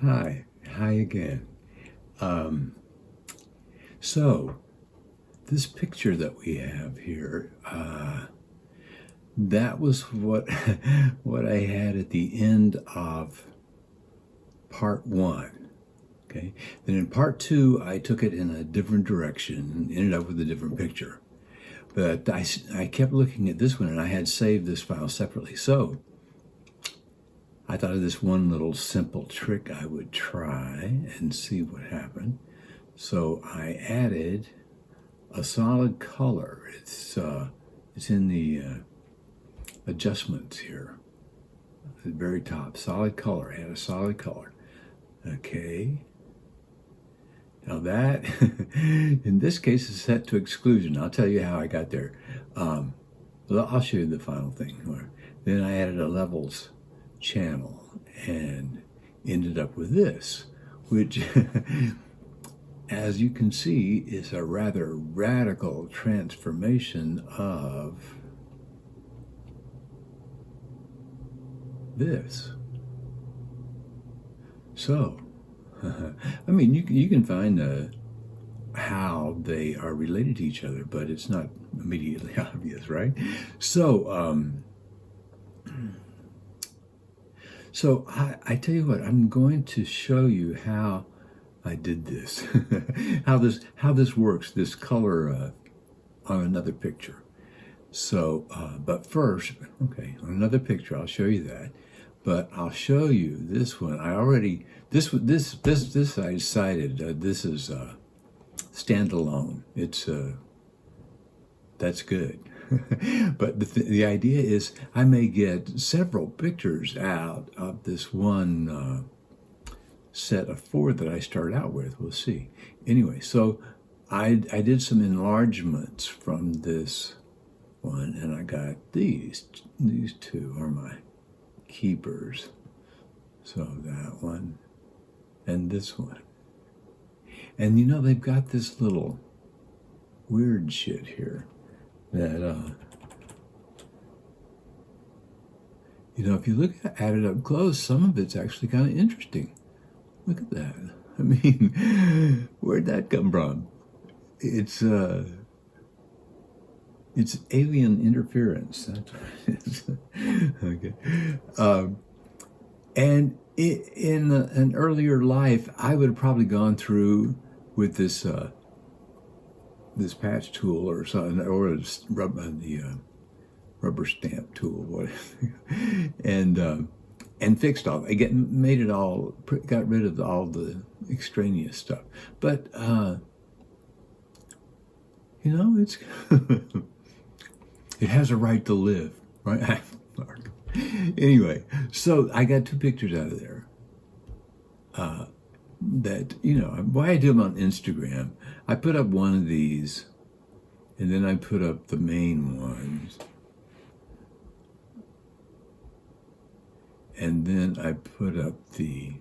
Hi again. Um, so this picture that we have here, that was what what I had at the end of part one. Okay. Then in part two, I took it in a different direction and ended up with a different picture. But I kept looking at this one, and I had saved this file separately. So I thought of this one little simple trick I would try and see what happened. So I added a solid color. It's in the adjustments here at the very top. Solid color. I had a solid color. Okay. Now that, in this case, is set to exclusion. I'll tell you how I got there. Well, I'll show you the final thing. Then I added a levels channel and ended up with this, which as you can see, is a rather radical transformation of this. So, I mean, you can find how they are related to each other, but it's not immediately obvious, right? So, I tell you what, I'm going to show you how I did this, how this works, this color on another picture. So, but first, okay, on another picture, I'll show you that. But I'll show you this one. I already this I decided this is standalone. It's that's good. But the idea is I may get several pictures out of this one set of four that I start out with. We'll see. Anyway, so I did some enlargements from this one, and I got these two are my keepers. So that one and this one. And you know, they've got this little weird shit here that you know, if you look at it up close, some of it's actually kind of interesting. Look at that. I mean, where'd that come from? It's alien interference. That's what it is. Okay. And in an earlier life, I would have probably gone through with this this patch tool or something, or the rubber stamp tool, whatever, and fixed all. Made it all, got rid of all the extraneous stuff. But you know, it's it has a right to live, right? Anyway, so I got two pictures out of there. That, you know, why I do them on Instagram. I put up one of these, and then I put up the main ones. And then I put up the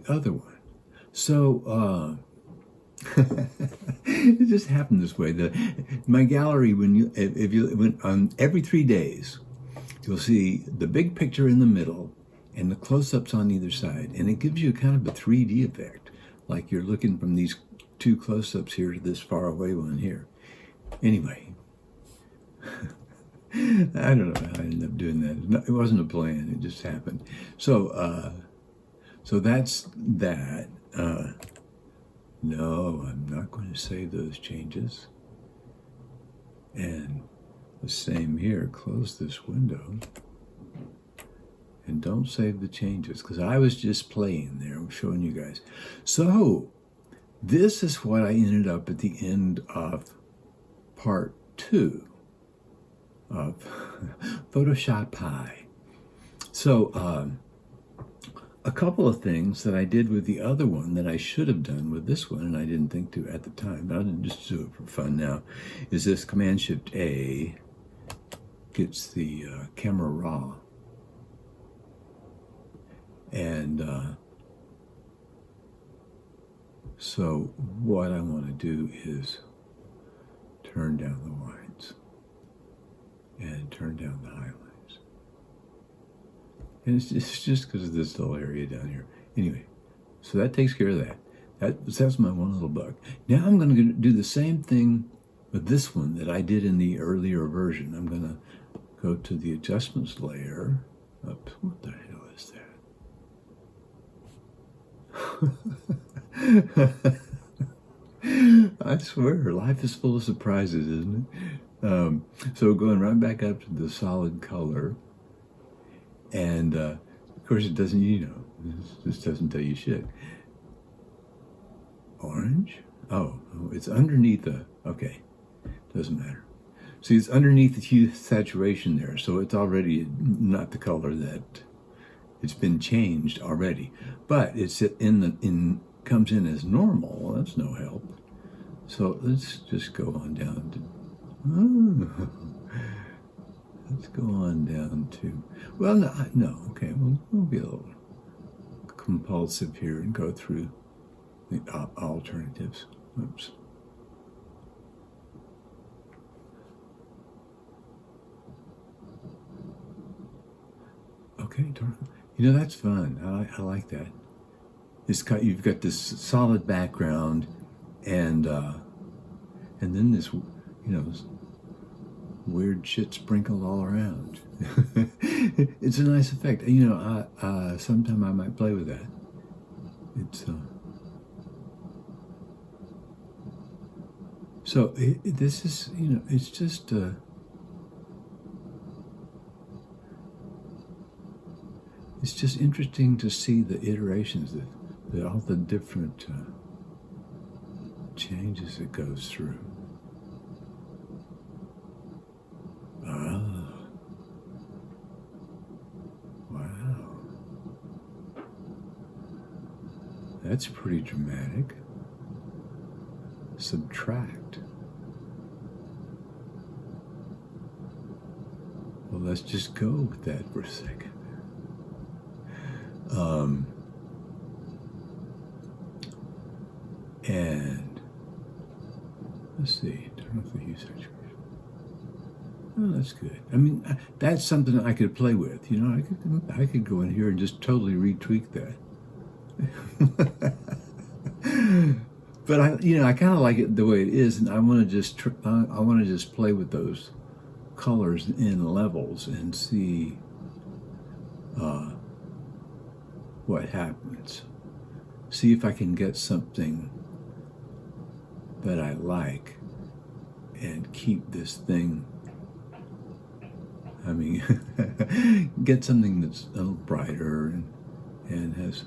other one. So it just happened this way. My gallery, if you went on every 3 days, you'll see the big picture in the middle and the close-ups on either side, and it gives you kind of a 3D effect, like you're looking from these two close-ups here to this far away one here. Anyway, I don't know how I ended up doing that. It wasn't a plan; it just happened. So, so that's that. No, I'm not going to save those changes. And the same here, close this window. And don't save the changes, because I was just playing there. I'm showing you guys. So, this is what I ended up at the end of part 2 of Photoshop Pi. So, a couple of things that I did with the other one that I should have done with this one, and I didn't think to at the time, but I'll just do it for fun now, is this Command-Shift-A gets the camera raw. And so what I want to do is turn down the whites and turn down the highlights. And it's just because of this little area down here. Anyway, so that takes care of that. That's my one little bug. Now I'm going to do the same thing with this one that I did in the earlier version. I'm going to go to the adjustments layer. Oops, what the hell is that? I swear, life is full of surprises, isn't it? So going right back up to the solid color, and of course it doesn't, this doesn't tell you shit. Orange? Oh, it's underneath okay, doesn't matter. See, it's underneath the hue saturation there, so it's already not the color that it's been changed already. But it's comes in as normal. Well, that's no help. So let's just go on down to. Let's go on down to. Well, no. Okay, we'll be a little compulsive here and go through the alternatives. Oops. Okay, dark. That's fun. I like that. You've got this solid background, and then this, this weird shit sprinkled all around. It's a nice effect. Sometime I might play with that. It's so this is it's just. It's just interesting to see the iterations, that all the different changes it goes through. Oh, wow. That's pretty dramatic. Subtract. Well, let's just go with that for a second. And let's see, turn off the hue saturation. Oh, that's good. I mean, that's something I could play with. I could go in here and just totally retweak that. But I kind of like it the way it is, and I want to just play with those colors in levels and see what happens. See if I can get something that I like and keep this thing. I mean, get something that's a little brighter and has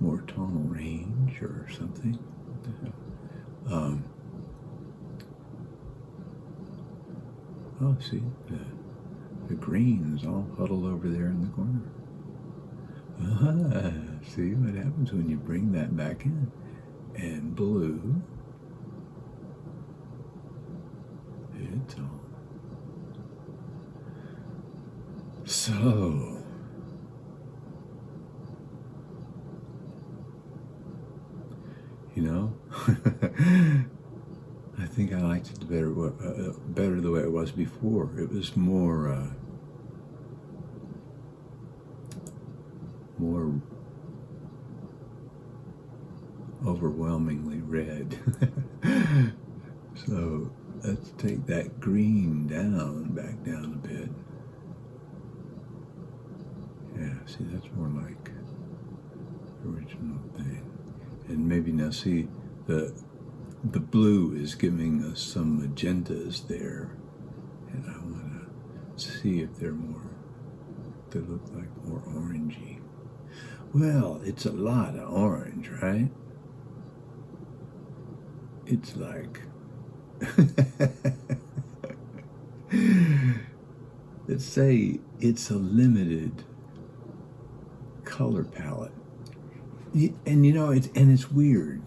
more tonal range or something. What the hell? Oh, see, the green's all huddled over there in the corner. See what happens when you bring that back in. And blue, it's all. So, I think I liked it better the way it was before. It was more overwhelmingly red. So let's take that green back down a bit. Yeah, see, that's more like the original thing. And maybe now see the blue is giving us some magentas there, and I want to see if they look like more orangey. Well, it's a lot of orange, right? It's like let's say it's a limited color palette. And it's weird.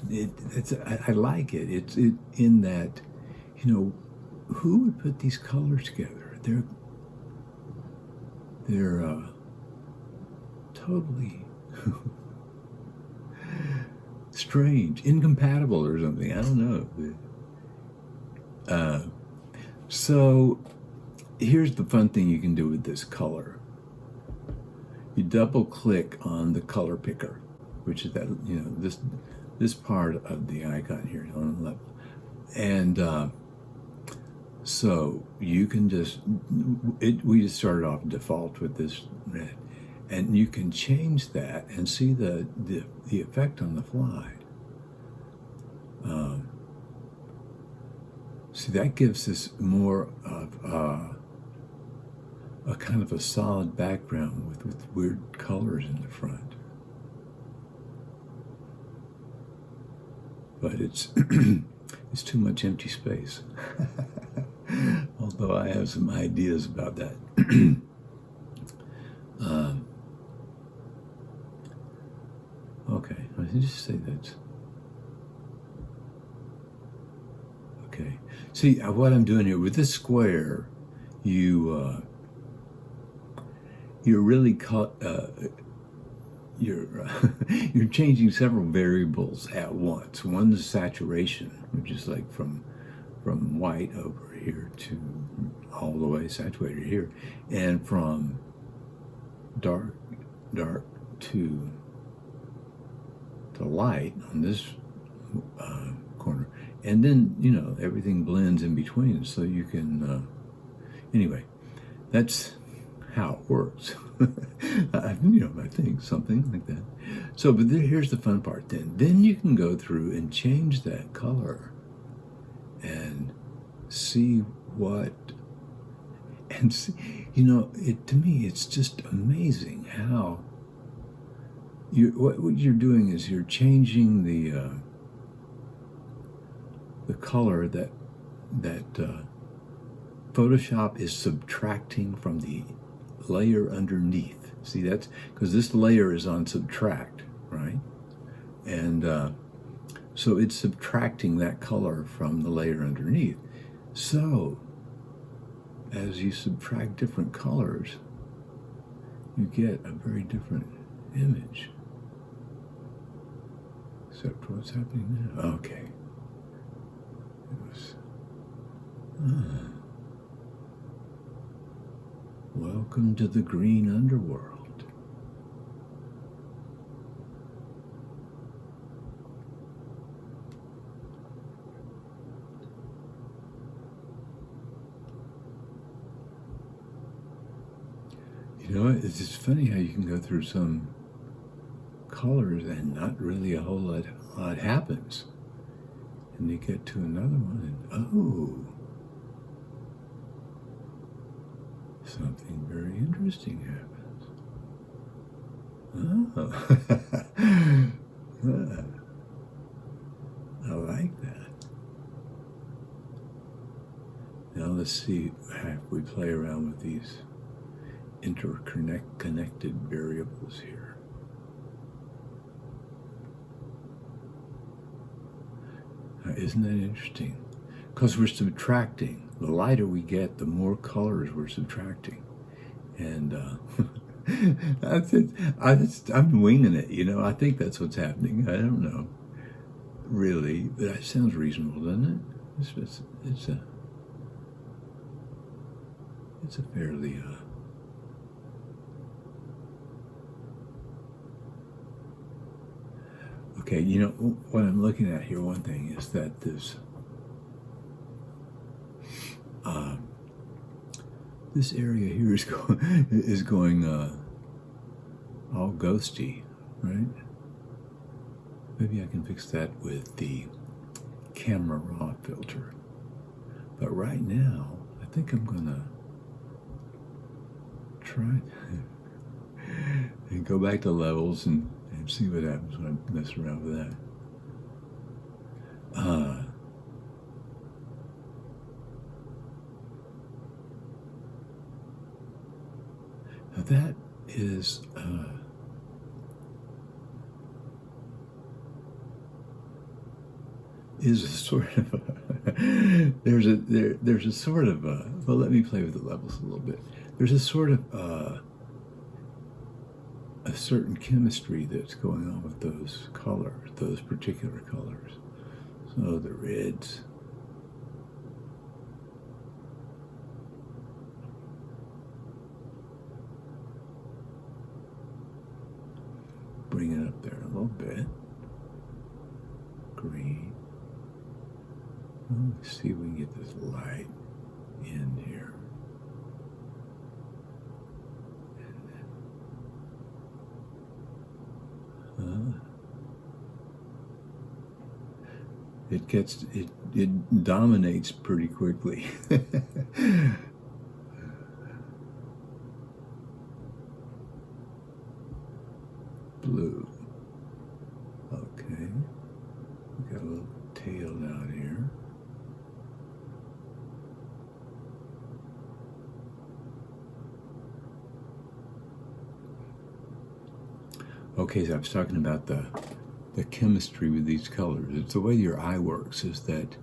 I like it. It's in that, who would put these colors together? They're totally strange, incompatible or something. I don't know. So here's the fun thing you can do with this color. you double click on the color picker, which is that, this part of the icon here on the left. And so you can we just started off default with this red, and you can change that and see the effect on the fly. See, that gives us more of a kind of a solid background with weird colors in the front. But it's it's too much empty space. Although I have some ideas about that. Okay, let's just say that. Okay. See, what I'm doing here with this square, you're really you're changing several variables at once. One is saturation, which is like from white over here to all the way saturated here, and from dark to light on this corner, and then everything blends in between, so you can anyway, that's how it works. I think something like that. So, but here's the fun part. Then you can go through and change that color and see what, and see, to me, it's just amazing how what you're doing is you're changing the color that Photoshop is subtracting from the layer underneath. See, that's because this layer is on subtract, right? And so it's subtracting that color from the layer underneath. So as you subtract different colors, you get a very different image. Except what's happening now. Okay. Welcome to the green underworld. It's just funny how you can go through some colors and not really a whole lot happens. And you get to another one and something very interesting happens. I like that. Now let's see how we play around with these interconnected variables here. Isn't that interesting? Because we're subtracting. The lighter we get, the more colors we're subtracting. And I'm winging it, I think that's what's happening. I don't know, really, but that sounds reasonable, doesn't it? It's a fairly okay, what I'm looking at here, one thing is that this area here is going all ghosty, right? Maybe I can fix that with the camera raw filter. But right now, I think I'm gonna try and go back to levels and see what happens when I mess around with that. Now that is a sort of there's a sort of well, let me play with the levels a little bit. There's a sort of a certain chemistry that's going on with those colors, those particular colors. So the reds. bring it up there a little bit. Green. Let's see if we can get this light in here. It dominates pretty quickly. Blue. Okay. We got a little tail out here. Okay, so I was talking about the chemistry with these colors. It's the way your eye works, is that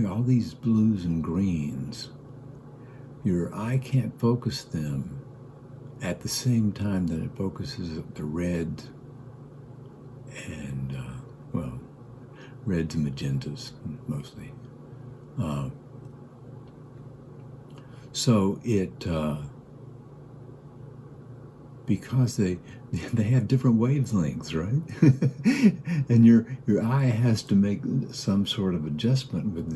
all these blues and greens, your eye can't focus them at the same time that it focuses the red and, well, reds and magentas mostly. So it, because they have different wavelengths, right? And your eye has to make some sort of adjustment with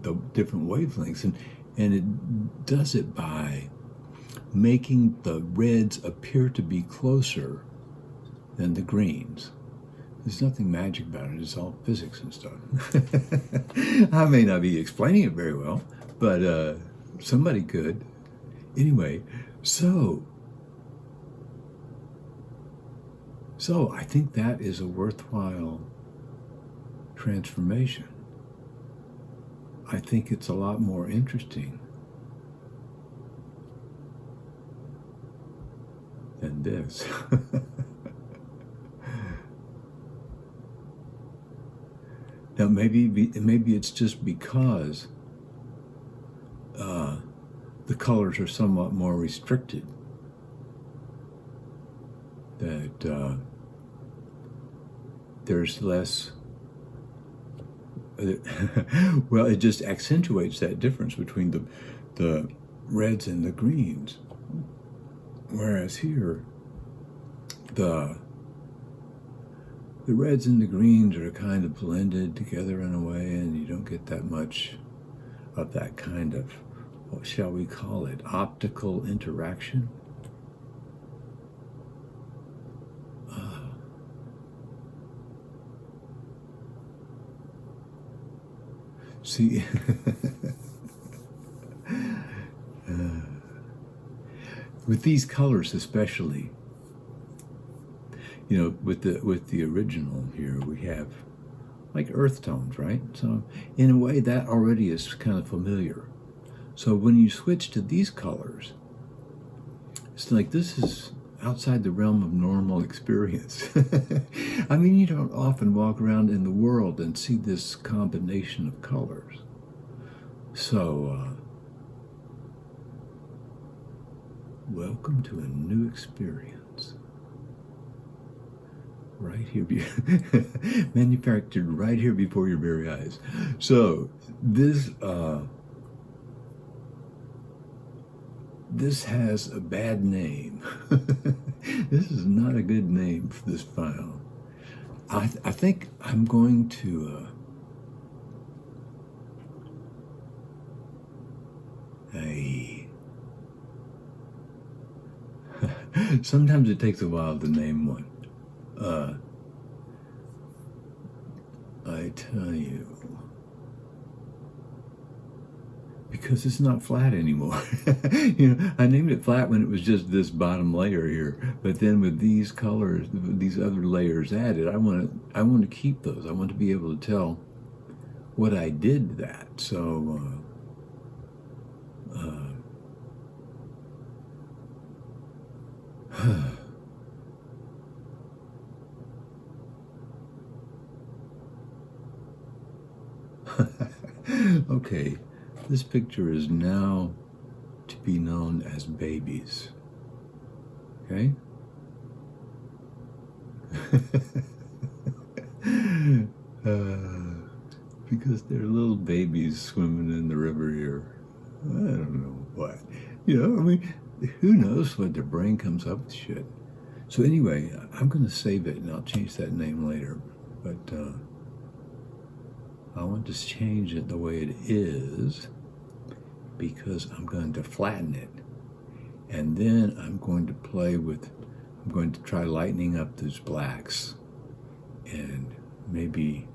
the different wavelengths, and it does it by making the reds appear to be closer than the greens. There's nothing magic about it. It's all physics and stuff. I may not be explaining it very well, but somebody could. Anyway, so I think that is a worthwhile transformation. I think it's a lot more interesting than this. Now maybe it's just because the colors are somewhat more restricted, that there's less. Well, it just accentuates that difference between the reds and the greens. Whereas here, the reds and the greens are kind of blended together in a way, and you don't get that much of that kind of, what shall we call it, optical interaction. See, with these colors especially, you know, with the original here, we have like earth tones, right? So in a way that already is kind of familiar. So when you switch to these colors, it's like this is outside the realm of normal experience. I mean, you don't often walk around in the world and see this combination of colors. So, welcome to a new experience. Right here, manufactured right here before your very eyes. So, this has a bad name. This is not a good name for this file. I think I'm going to sometimes it takes a while to name one. I tell you, because it's not flat anymore. You know, I named it flat when it was just this bottom layer here, but then with these colors, these other layers added, I want to keep those. I want to be able to tell what I did to that. So okay, this picture is now to be known as babies. Okay? Because they're little babies swimming in the river here. I don't know what. You know, I mean, who knows what their brain comes up with shit. So anyway, I'm going to save it, and I'll change that name later. But I want to change it the way it is because I'm going to flatten it. And then I'm going to try lightening up those blacks and maybe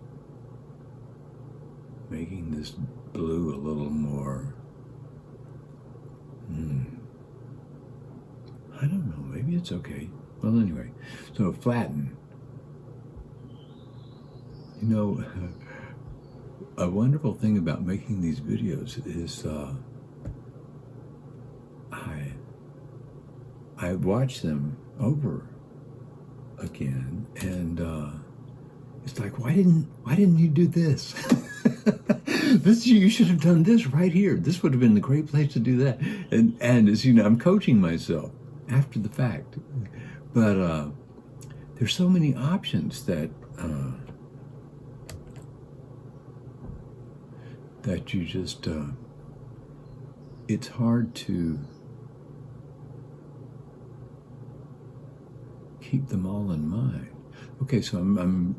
making this blue a little more, I don't know, maybe it's okay. Well, anyway, so flatten. You know, a wonderful thing about making these videos is I watch them over again, and it's like, why didn't you do this? You should have done this right here. This would have been the great place to do that. And as you know, I'm coaching myself after the fact, but there's so many options that you just it's hard to keep them all in mind. Okay, so I'm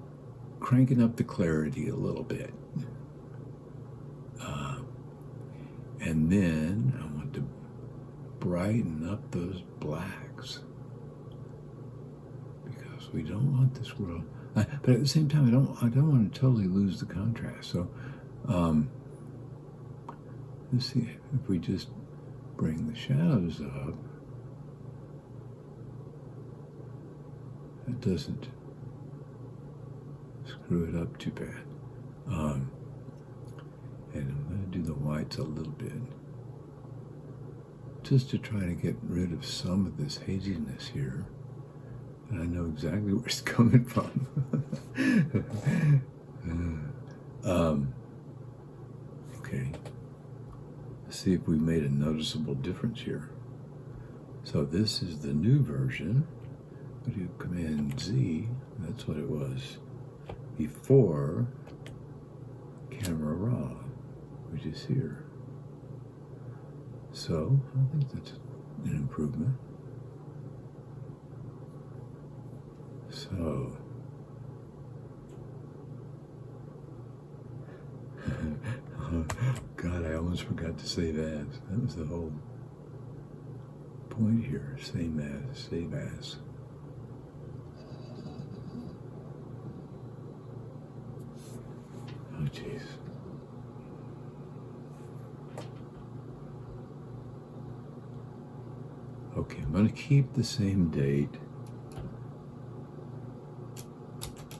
cranking up the clarity a little bit. And then I want to brighten up those blacks because we don't want this world. But at the same time, I don't want to totally lose the contrast. So let's see if we just bring the shadows up. That doesn't screw it up too bad. And I'm going to do the whites a little bit, just to try to get rid of some of this haziness here. And I know exactly where it's coming from. Okay. Let's see if we made a noticeable difference here. So this is the new version. We do Command Z. That's what it was before Camera Raw, which is here. So I think that's an improvement. So God, I almost forgot to save as. That was the whole point here. Same as, save as. Oh, jeez. Okay, I'm going to keep the same date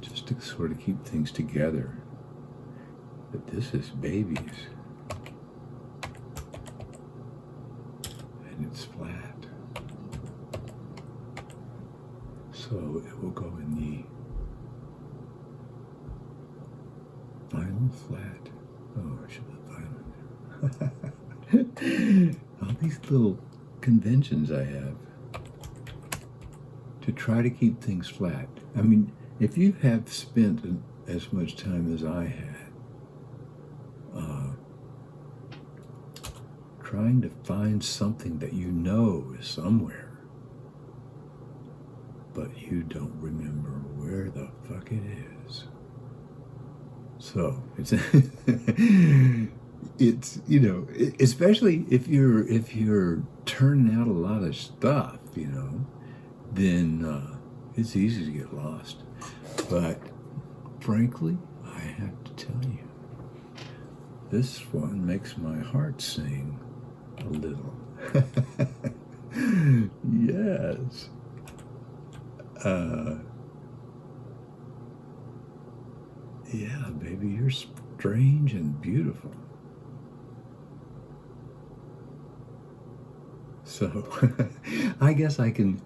just to sort of keep things together. But this is babies. And it's flat. So it will go in the final flat. Oh, I should have final. All these little conventions I have to try to keep things flat. I mean, if you have spent as much time as I had trying to find something that you know is somewhere, but you don't remember where the fuck it is. So it's it's, you know, especially if you're turning out a lot of stuff, you know, then it's easy to get lost. But frankly, I have to tell you, this one makes my heart sing a little. Yes. Yeah, baby, you're strange and beautiful. So I guess I can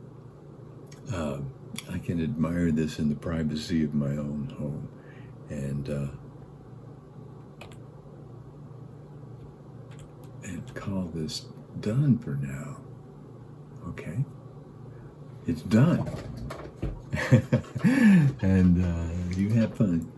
admire this in the privacy of my own home, and call this done for now. Okay, it's done. And you have fun.